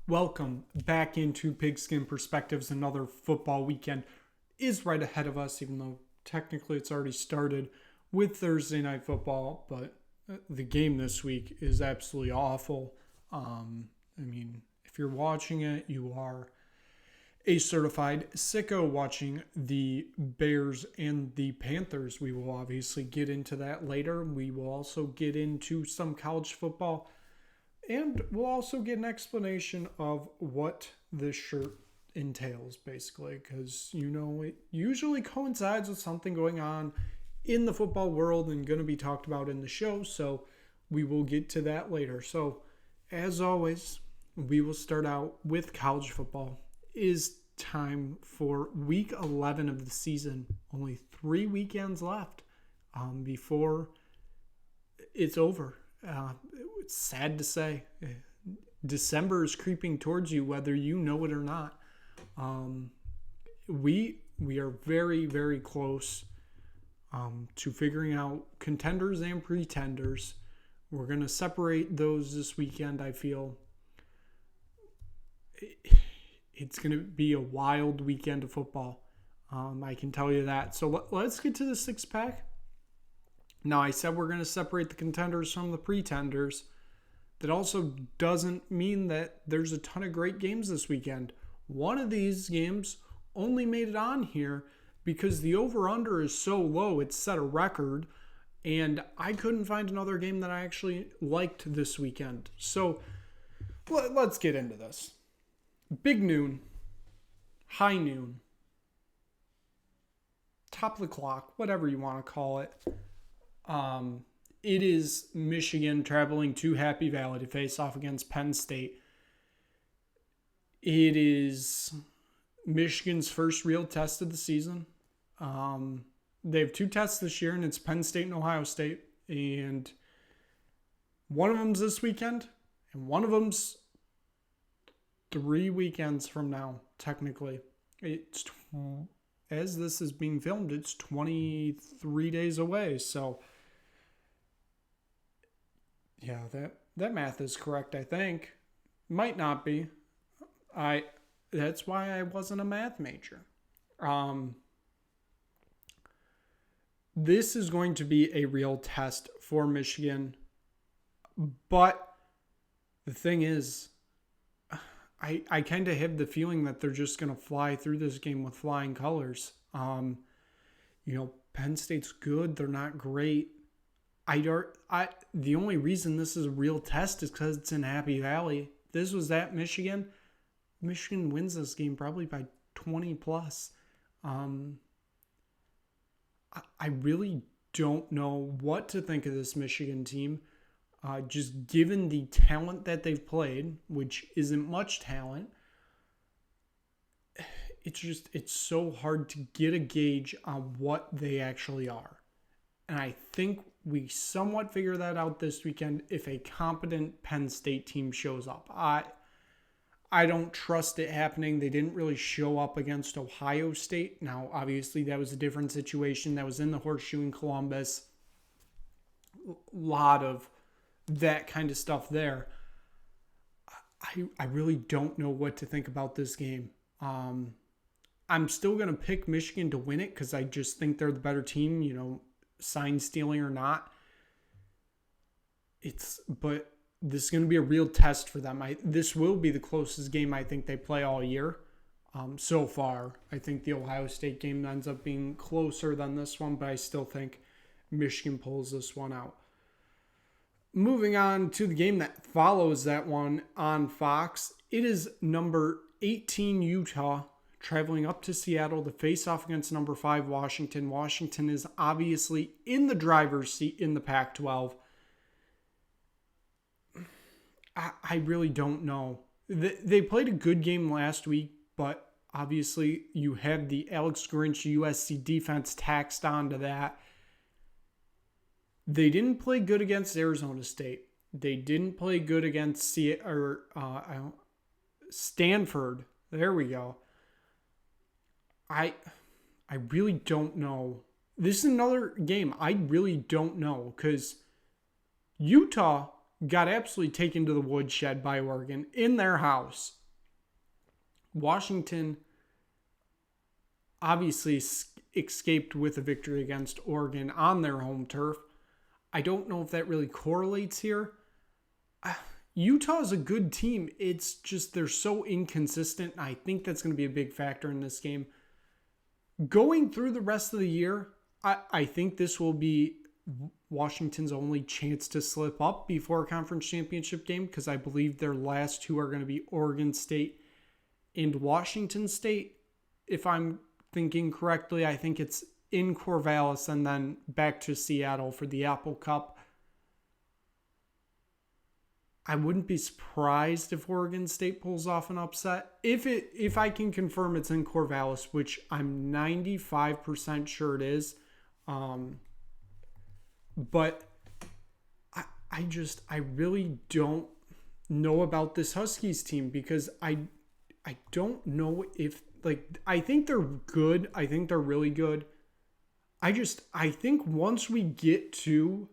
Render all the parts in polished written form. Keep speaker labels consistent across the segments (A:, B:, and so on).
A: Welcome back into Pigskin Perspectives. Another football weekend is right ahead of us, even though technically it's already started with Thursday Night Football. But the game this week is absolutely awful. If you're watching it, you are a certified sicko watching the Bears and the Panthers. We will obviously get into that later. We will also get into some college football. And we'll also get an explanation of what this shirt entails, basically, because, it usually coincides with something going on in the football world and going to be talked about in the show, so we will get to that later. So, as always, we will start out with college football. It is time for week 11 of the season. Only 3 weekends left before it's over. It's sad to say. December is creeping towards you, whether you know it or not. We are very, very close to figuring out contenders and pretenders. We're going to separate those this weekend, I feel. It's going to be a wild weekend of football. I can tell you that. So let's get to the six-pack. Now, I said we're going to separate the contenders from the pretenders. That also doesn't mean that there's a ton of great games this weekend. One of these games only made it on here because the over-under is so low, it's set a record, and I couldn't find another game that I actually liked this weekend. So, let's get into this. Big noon, high noon, top of the clock, whatever you want to call it. It is Michigan traveling to Happy Valley to face off against Penn State. It is Michigan's first real test of the season. They have 2 tests this year, and it's Penn State and Ohio State. And one of them's this weekend, and one of them's 3 weekends from now, technically. As this is being filmed, it's 23 days away, so... Yeah, that math is correct, I think. Might not be. That's why I wasn't a math major. This is going to be a real test for Michigan. But the thing is, I kind of have the feeling that they're just going to fly through this game with flying colors. Penn State's good. They're not great. The only reason this is a real test is because it's in Happy Valley. This was at Michigan. Michigan wins this game probably by 20 plus. I really don't know what to think of this Michigan team. Just given the talent that they've played, which isn't much talent, it's so hard to get a gauge on what they actually are. And I think we somewhat figure that out this weekend if a competent Penn State team shows up. I don't trust it happening. They didn't really show up against Ohio State. Now, obviously, that was a different situation. That was in the Horseshoe in Columbus. A lot of that kind of stuff there. I really don't know what to think about this game. I'm still going to pick Michigan to win it because I just think they're the better team, sign stealing or not. But this is going to be a real test for them. This will be the closest game I think they play all year. So far, I think the Ohio State game ends up being closer than this one, but I still think Michigan pulls this one out. Moving on to the game that follows that one on Fox, it is number 18 Utah traveling up to Seattle to face off against number 5 Washington. Washington is obviously in the driver's seat in the Pac-12. I really don't know. They played a good game last week, but obviously you have the Alex Grinch USC defense taxed onto that. They didn't play good against Arizona State. They didn't play good against Stanford. There we go. I really don't know. This is another game I really don't know because Utah got absolutely taken to the woodshed by Oregon in their house. Washington obviously escaped with a victory against Oregon on their home turf. I don't know if that really correlates here. Utah is a good team. It's just they're so inconsistent. I think that's going to be a big factor in this game. Going through the rest of the year, I think this will be Washington's only chance to slip up before a conference championship game, because I believe their last two are going to be Oregon State and Washington State. If I'm thinking correctly, I think it's in Corvallis and then back to Seattle for the Apple Cup. I wouldn't be surprised if Oregon State pulls off an upset. If I can confirm it's in Corvallis, which I'm 95% sure it is. But I really don't know about this Huskies team, because I don't know if, like, I think they're good. I think they're really good. I think once we get to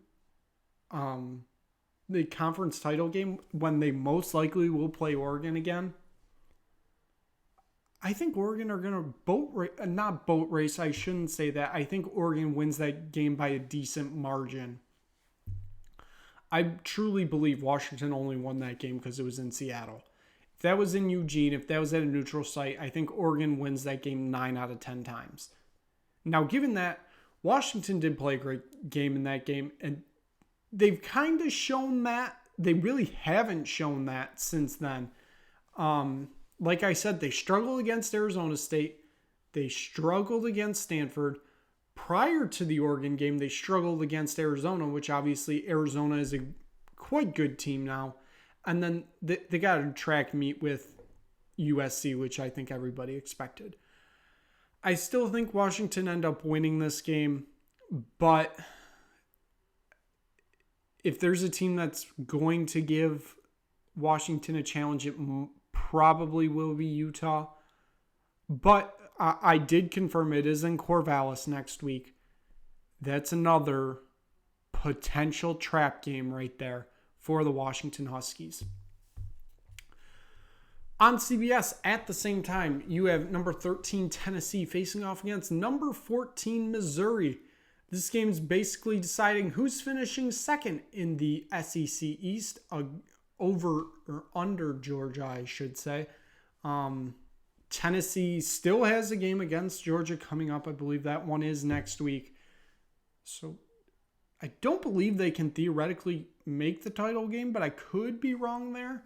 A: the conference title game, when they most likely will play Oregon again, I think Oregon are going to not boat race. I shouldn't say that. I think Oregon wins that game by a decent margin. I truly believe Washington only won that game because it was in Seattle. If that was in Eugene, if that was at a neutral site, I think Oregon wins that game 9 out of 10 times. Now, given that, Washington did play a great game in that game, and they've kind of shown that. They really haven't shown that since then. Like I said, they struggled against Arizona State. They struggled against Stanford. Prior to the Oregon game, they struggled against Arizona, which obviously Arizona is a quite good team now. And then they got a track meet with USC, which I think everybody expected. I still think Washington end up winning this game, but if there's a team that's going to give Washington a challenge, it probably will be Utah. But I did confirm it is in Corvallis next week. That's another potential trap game right there for the Washington Huskies. On CBS at the same time, you have number 13 Tennessee facing off against number 14 Missouri. This game's basically deciding who's finishing second in the SEC East, over or under Georgia, I should say. Tennessee still has a game against Georgia coming up. I believe that one is next week. So I don't believe they can theoretically make the title game, but I could be wrong there.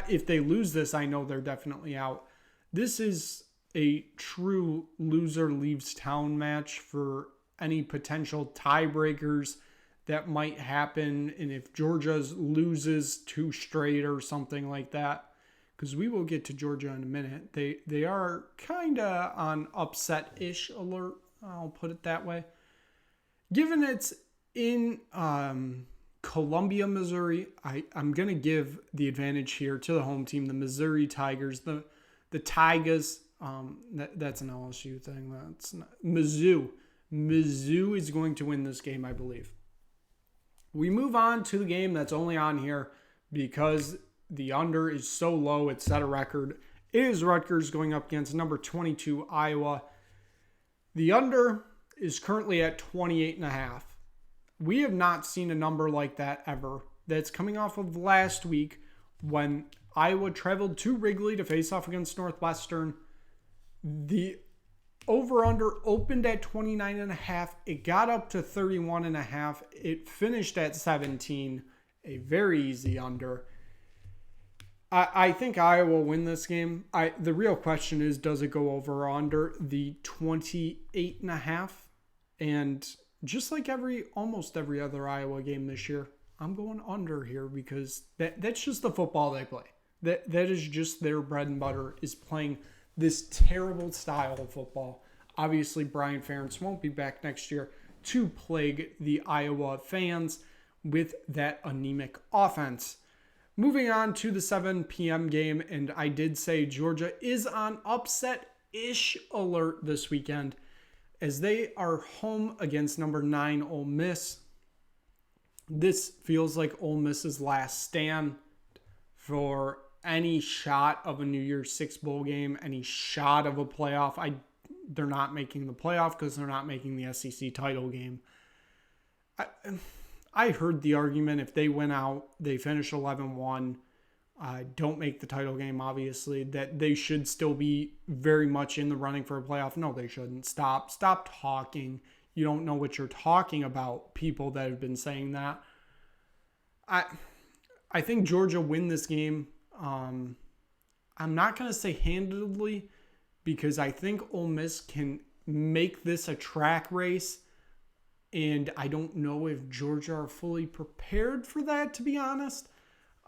A: If they lose this, I know they're definitely out. This is a true loser leaves town match for any potential tiebreakers that might happen. And if Georgia loses 2 straight or something like that, because we will get to Georgia in a minute. They are kind of on upset-ish alert, I'll put it that way. Given it's in Columbia, Missouri, I'm going to give the advantage here to the home team, the Missouri Tigers, the Tigers. That's an LSU thing. That's not, Mizzou. Mizzou is going to win this game, I believe. We move on to the game that's only on here because the under is so low, it set a record. It is Rutgers going up against number 22 Iowa. The under is currently at 28.5. We have not seen a number like that ever. That's coming off of last week when Iowa traveled to Wrigley to face off against Northwestern. The over-under opened at 29.5. It got up to 31.5. It finished at 17. A very easy under. I think Iowa will win this game. The real question is, does it go over or under the 28.5? And just like almost every other Iowa game this year, I'm going under here because that's just the football they play. That is just their bread and butter, is playing this terrible style of football. Obviously, Brian Ferentz won't be back next year to plague the Iowa fans with that anemic offense. Moving on to the 7 p.m. game, and I did say Georgia is on upset-ish alert this weekend as they are home against number 9 Ole Miss. This feels like Ole Miss's last stand for any shot of a New Year's Six bowl game, any shot of a playoff. They're not making the playoff because they're not making the SEC title game. I heard the argument if they went out, they finish 11-1, don't make the title game, obviously, that they should still be very much in the running for a playoff. No, they shouldn't. Stop talking. You don't know what you're talking about, people that have been saying that. I think Georgia win this game. I'm not going to say handedly because I think Ole Miss can make this a track race. And I don't know if Georgia are fully prepared for that, to be honest.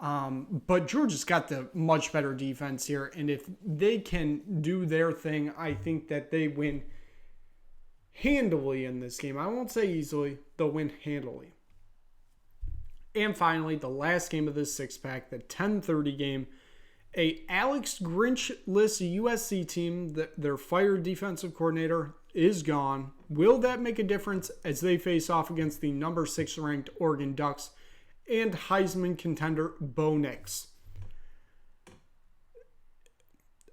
A: But Georgia's got the much better defense here. And if they can do their thing, I think that they win handily in this game. I won't say easily. They'll win handily. And finally, the last game of this six-pack, the 10:30 game. A Alex Grinch-less USC team, their fired defensive coordinator is gone. Will that make a difference as they face off against the number 6 ranked Oregon Ducks and Heisman contender Bo Nix?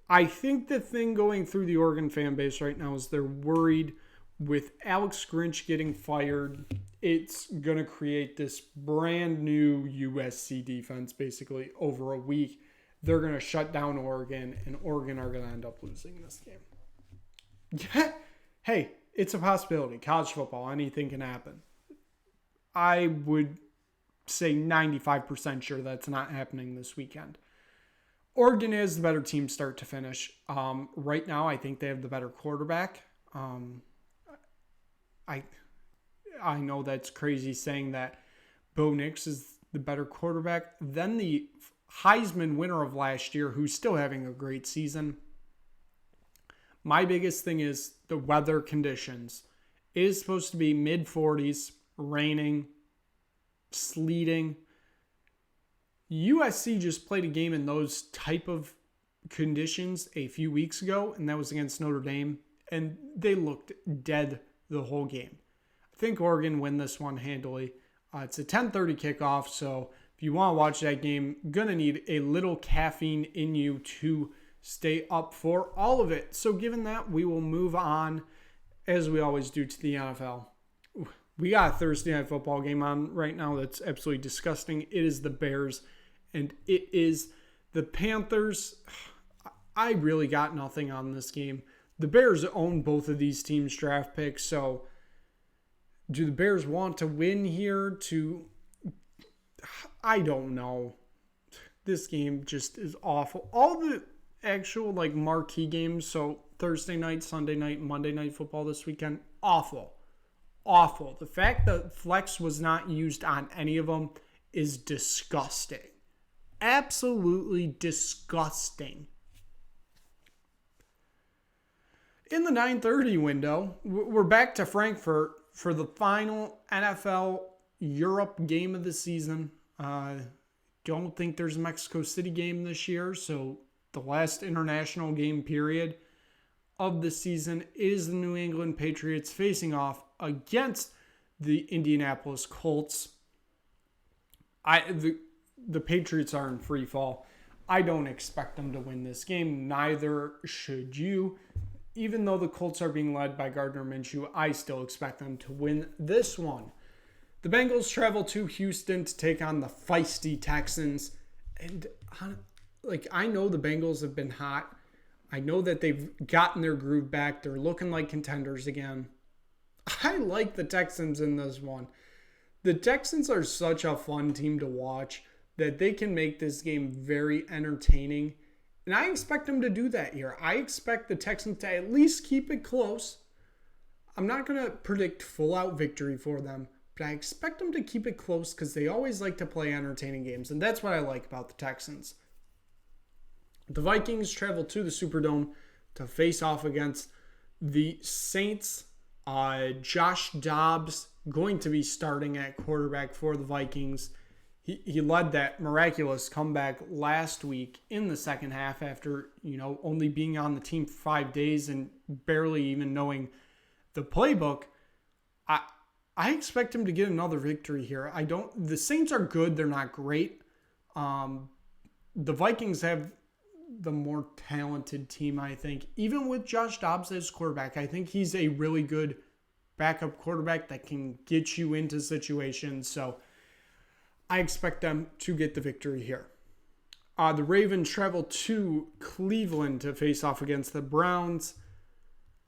A: I think the thing going through the Oregon fan base right now is they're worried with Alex Grinch getting fired. It's going to create this brand new USC defense basically over a week. They're going to shut down Oregon, and Oregon are going to end up losing this game. Yeah. Hey, it's a possibility. College football, anything can happen. I would say 95% sure that's not happening this weekend. Oregon is the better team start to finish. Right now, I think they have the better quarterback. I know that's crazy saying that Bo Nix is the better quarterback than the Heisman winner of last year, who's still having a great season. My biggest thing is the weather conditions. It is supposed to be mid-40s, raining, sleeting. USC just played a game in those type of conditions a few weeks ago, and that was against Notre Dame, and they looked dead the whole game. I think Oregon win this one handily. It's a 10:30 kickoff, so if you want to watch that game, gonna need a little caffeine in you to stay up for all of it. So given that, we will move on, as we always do, to the NFL. We got a Thursday night football game on right now that's absolutely disgusting. It is the Bears, and it is the Panthers. I really got nothing on this game. The Bears own both of these teams' draft picks, so do the Bears want to win here? I don't know. This game just is awful. All the actual marquee games, so Thursday night, Sunday night, Monday night football this weekend, awful. The fact that flex was not used on any of them is disgusting. Absolutely disgusting. In the 9:30 window, we're back to Frankfurt for the final NFL Europe game of the season. Don't think there's a Mexico City game this year, so the last international game period of the season is the New England Patriots facing off against the Indianapolis Colts. The Patriots are in free fall. I don't expect them to win this game. Neither should you. Even though the Colts are being led by Gardner Minshew, I still expect them to win this one. The Bengals travel to Houston to take on the feisty Texans. And I know the Bengals have been hot. I know that they've gotten their groove back. They're looking like contenders again. I like the Texans in this one. The Texans are such a fun team to watch that they can make this game very entertaining. And I expect them to do that here. I expect the Texans to at least keep it close. I'm not going to predict full-out victory for them, but I expect them to keep it close because they always like to play entertaining games, and that's what I like about the Texans. The Vikings travel to the Superdome to face off against the Saints. Josh Dobbs going to be starting at quarterback for the Vikings. He led that miraculous comeback last week in the second half after, only being on the team for 5 days and barely even knowing the playbook. I expect him to get another victory here. The Saints are good. They're not great. The Vikings have the more talented team, I think. Even with Josh Dobbs as quarterback, I think he's a really good backup quarterback that can get you into situations. So I expect them to get the victory here. The Ravens travel to Cleveland to face off against the Browns.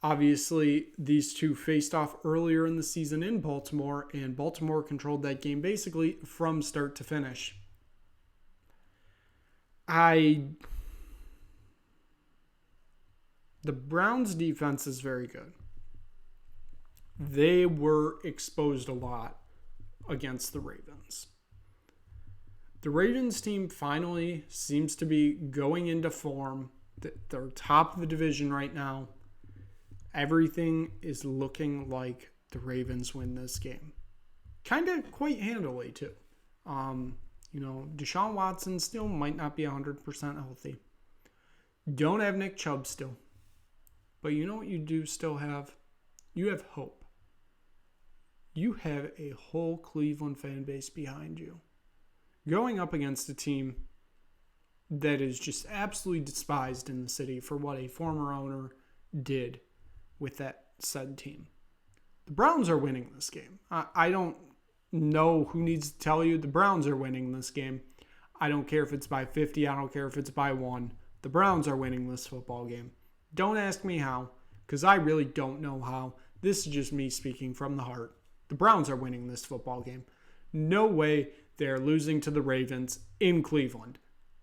A: Obviously, these two faced off earlier in the season in Baltimore, and Baltimore controlled that game basically from start to finish. The Browns' defense is very good. They were exposed a lot against the Ravens. The Ravens team finally seems to be going into form. They're top of the division right now. Everything is looking like the Ravens win this game. Kind of quite handily, too. Deshaun Watson still might not be 100% healthy. Don't have Nick Chubb still. But you know what you do still have? You have hope. You have a whole Cleveland fan base behind you. Going up against a team that is just absolutely despised in the city for what a former owner did with that said team. The Browns are winning this game. I don't know who needs to tell you the Browns are winning this game. I don't care if it's by 50. I don't care if it's by 1. The Browns are winning this football game. Don't ask me how, because I really don't know how. This is just me speaking from the heart. The Browns are winning this football game. No way they're losing to the Ravens in Cleveland.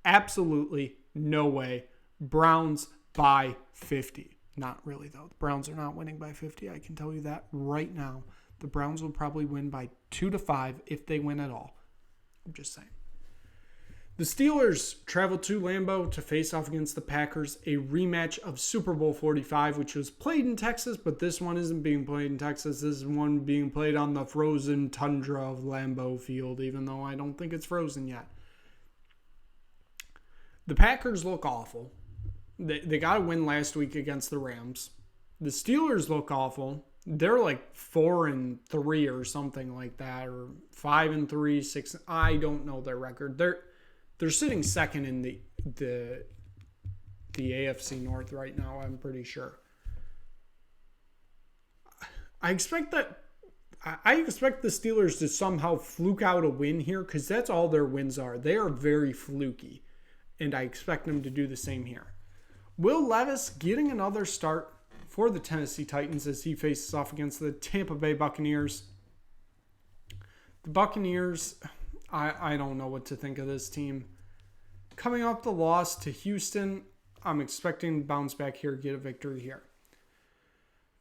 A: Absolutely no way. Browns by 50. Not really, though. The Browns are not winning by 50. I can tell you that right now. The Browns will probably win by 2-5 if they win at all. I'm just saying. The Steelers travel to Lambeau to face off against the Packers, a rematch of Super Bowl 45, which was played in Texas, but this one isn't being played in Texas. This is one being played on the frozen tundra of Lambeau Field, even though I don't think it's frozen yet. The Packers look awful. They got a win last week against the Rams. The Steelers look awful. They're like 4-3 or something like that, or 5-3, 6. I don't know their record. They're sitting second in the AFC North right now, I'm pretty sure. I expect the Steelers to somehow fluke out a win here, because that's all their wins are. They are very fluky, and I expect them to do the same here. Will Levis getting another start for the Tennessee Titans as he faces off against the Tampa Bay Buccaneers. The Buccaneers, I don't know what to think of this team. Coming off the loss to Houston, I'm expecting to bounce back here, get a victory here.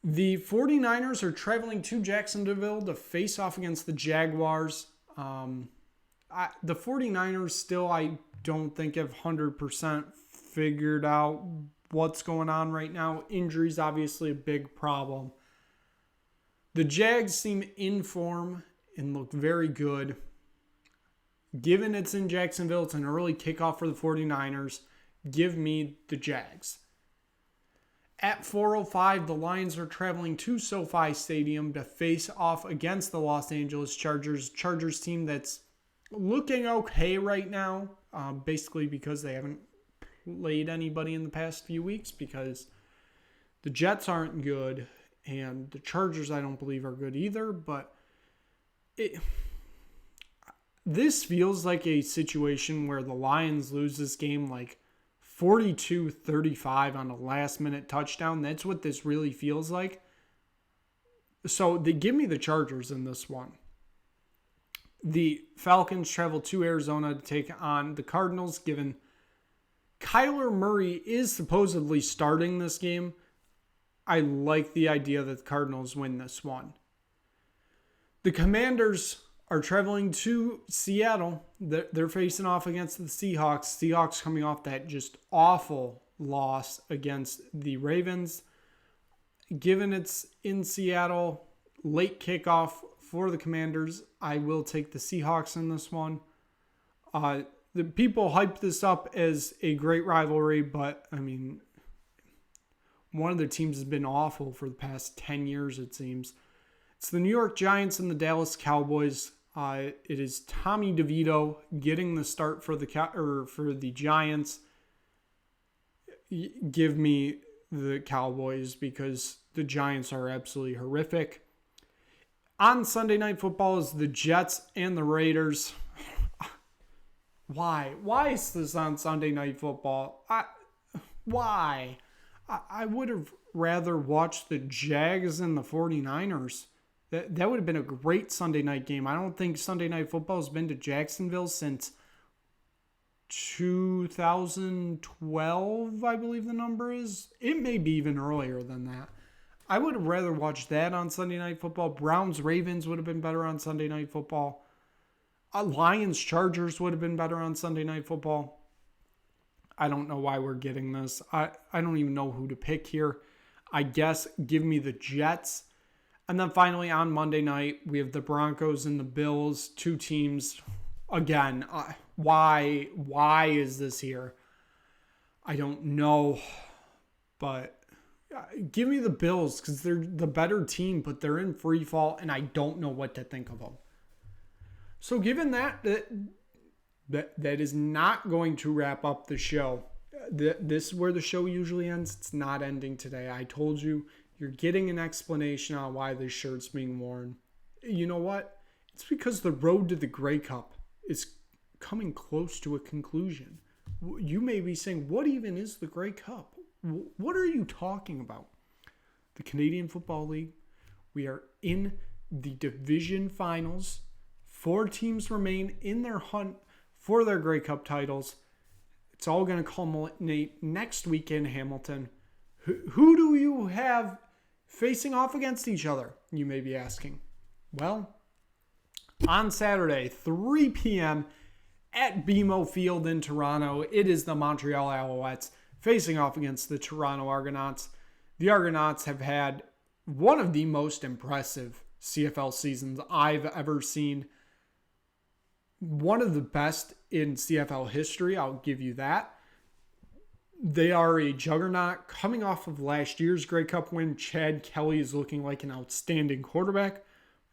A: The 49ers are traveling to Jacksonville to face off against the Jaguars. The 49ers still, I don't think, have 100% figured out what's going on right now. Injuries, obviously, a big problem. The Jags seem in form and look very good. Given it's in Jacksonville, it's an early kickoff for the 49ers. Give me the Jags. At 4:05, the Lions are traveling to SoFi Stadium to face off against the Los Angeles Chargers. Chargers team that's looking okay right now, basically because they haven't played anybody in the past few weeks, because the Jets aren't good and the Chargers I don't believe are good either, but this feels like a situation where the Lions lose this game like 42-35 on a last-minute touchdown. That's what this really feels like. So they give me the Chargers in this one. The Falcons travel to Arizona to take on the Cardinals, given Kyler Murray is supposedly starting this game. I like the idea that the Cardinals win this one. The Commanders are traveling to Seattle. They're facing off against the Seahawks. Seahawks coming off that just awful loss against the Ravens. Given it's in Seattle, late kickoff for the Commanders, I will take the Seahawks in this one. The people hyped this up as a great rivalry, but, I mean, one of the teams has been awful for the past 10 years, it seems. It's the New York Giants and the Dallas Cowboys. It is Tommy DeVito getting the start for the Giants. Give me the Cowboys because the Giants are absolutely horrific. On Sunday Night Football is the Jets and the Raiders. Why? Why is this on Sunday Night Football? Why? I would have rather watched the Jags and the 49ers. That would have been a great Sunday night game. I don't think Sunday Night Football has been to Jacksonville since 2012, I believe the number is. It may be even earlier than that. I would have rather watched that on Sunday Night Football. Browns-Ravens would have been better on Sunday Night Football. Lions-Chargers would have been better on Sunday Night Football. I don't know why we're getting this. I don't even know who to pick here. I guess give me the Jets. And then finally on Monday night, we have the Broncos and the Bills, two teams. Again, why is this here? I don't know, but give me the Bills because they're the better team, but they're in free fall, and I don't know what to think of them. So given that is not going to wrap up the show. This is where the show usually ends. It's not ending today. I told you. You're getting an explanation on why this shirt's being worn. You know what? It's because the road to the Grey Cup is coming close to a conclusion. You may be saying, what even is the Grey Cup? What are you talking about? The Canadian Football League. We are in the division finals. 4 teams remain in their hunt for their Grey Cup titles. It's all going to culminate next week in Hamilton. Who do you have facing off against each other, you may be asking? Well, on Saturday, 3 p.m. at BMO Field in Toronto, it is the Montreal Alouettes facing off against the Toronto Argonauts. The Argonauts have had one of the most impressive CFL seasons I've ever seen. One of the best in CFL history, I'll give you that. They are a juggernaut coming off of last year's Grey Cup win. Chad Kelly is looking like an outstanding quarterback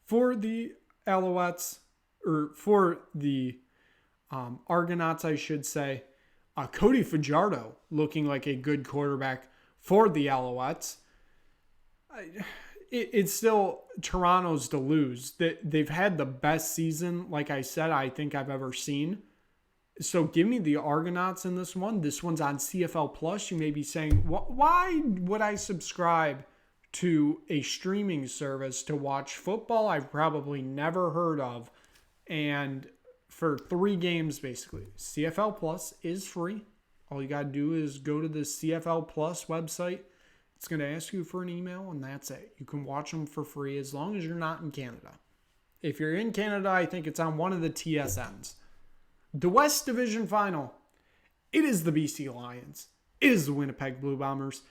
A: for the Alouettes, or for the Argonauts, I should say. Cody Fajardo looking like a good quarterback for the Alouettes. It's still Toronto's to lose. They've had the best season, like I said, I think I've ever seen. So give me the Argonauts in this one. This one's on CFL Plus. You may be saying, why would I subscribe to a streaming service to watch football I've probably never heard of? And for 3 games, basically. CFL Plus is free. All you got to do is go to the CFL Plus website. It's going to ask you for an email, and that's it. You can watch them for free as long as you're not in Canada. If you're in Canada, I think it's on one of the TSNs. The West Division Final. It is the BC Lions. It is the Winnipeg Blue Bombers.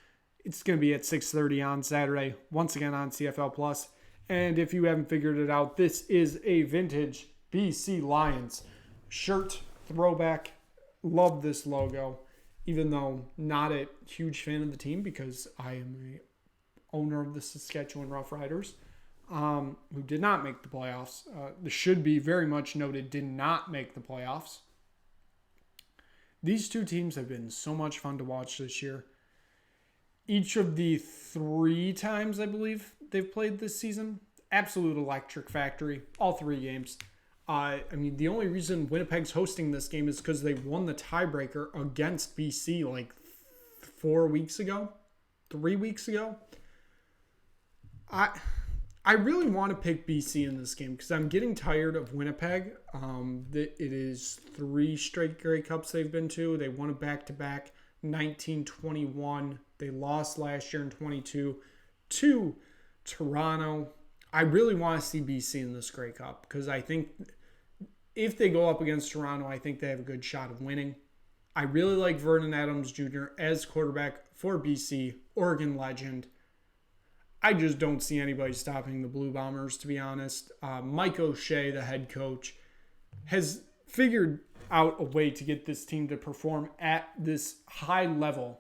A: It's going to be at 6:30 on Saturday, once again on CFL Plus. And if you haven't figured it out, this is a vintage BC Lions shirt throwback. Love this logo, even though not a huge fan of the team because I am a owner of the Saskatchewan Roughriders, who did not make the playoffs. This should be very much noted, did not make the playoffs. These two teams have been so much fun to watch this year. Each of the 3 times, I believe, they've played this season, absolute electric factory, all 3 games. The only reason Winnipeg's hosting this game is because they won the tiebreaker against BC like 3 weeks ago. I really want to pick BC in this game because I'm getting tired of Winnipeg. It is 3 straight Grey Cups they've been to. They won a back-to-back 1921. They lost last year in 22 to Toronto. I really want to see BC in this Grey Cup because I think if they go up against Toronto, I think they have a good shot of winning. I really like Vernon Adams Jr. as quarterback for BC, Oregon legend. I just don't see anybody stopping the Blue Bombers, to be honest. Mike O'Shea, the head coach, has figured out a way to get this team to perform at this high level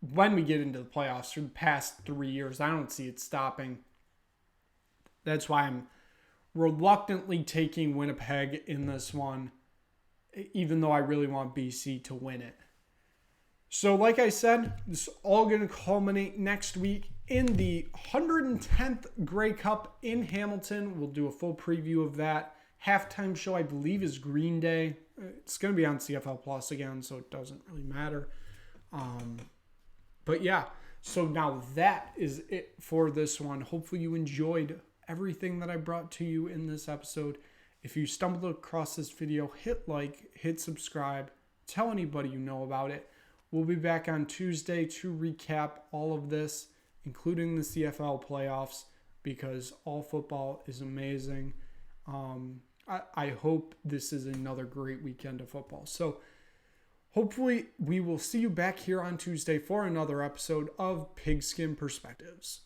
A: when we get into the playoffs for the past 3 years. I don't see it stopping. That's why I'm reluctantly taking Winnipeg in this one, even though I really want BC to win it. So like I said, this is all going to culminate next week in the 110th Grey Cup in Hamilton. We'll do a full preview of that. Halftime show, I believe, is Green Day. It's going to be on CFL Plus again, so it doesn't really matter. But yeah, so now that is it for this one. Hopefully you enjoyed everything that I brought to you in this episode. If you stumbled across this video, hit like, hit subscribe, tell anybody you know about it. We'll be back on Tuesday to recap all of this, including the CFL playoffs, because all football is amazing. I hope this is another great weekend of football. So hopefully we will see you back here on Tuesday for another episode of Pigskin Perspectives.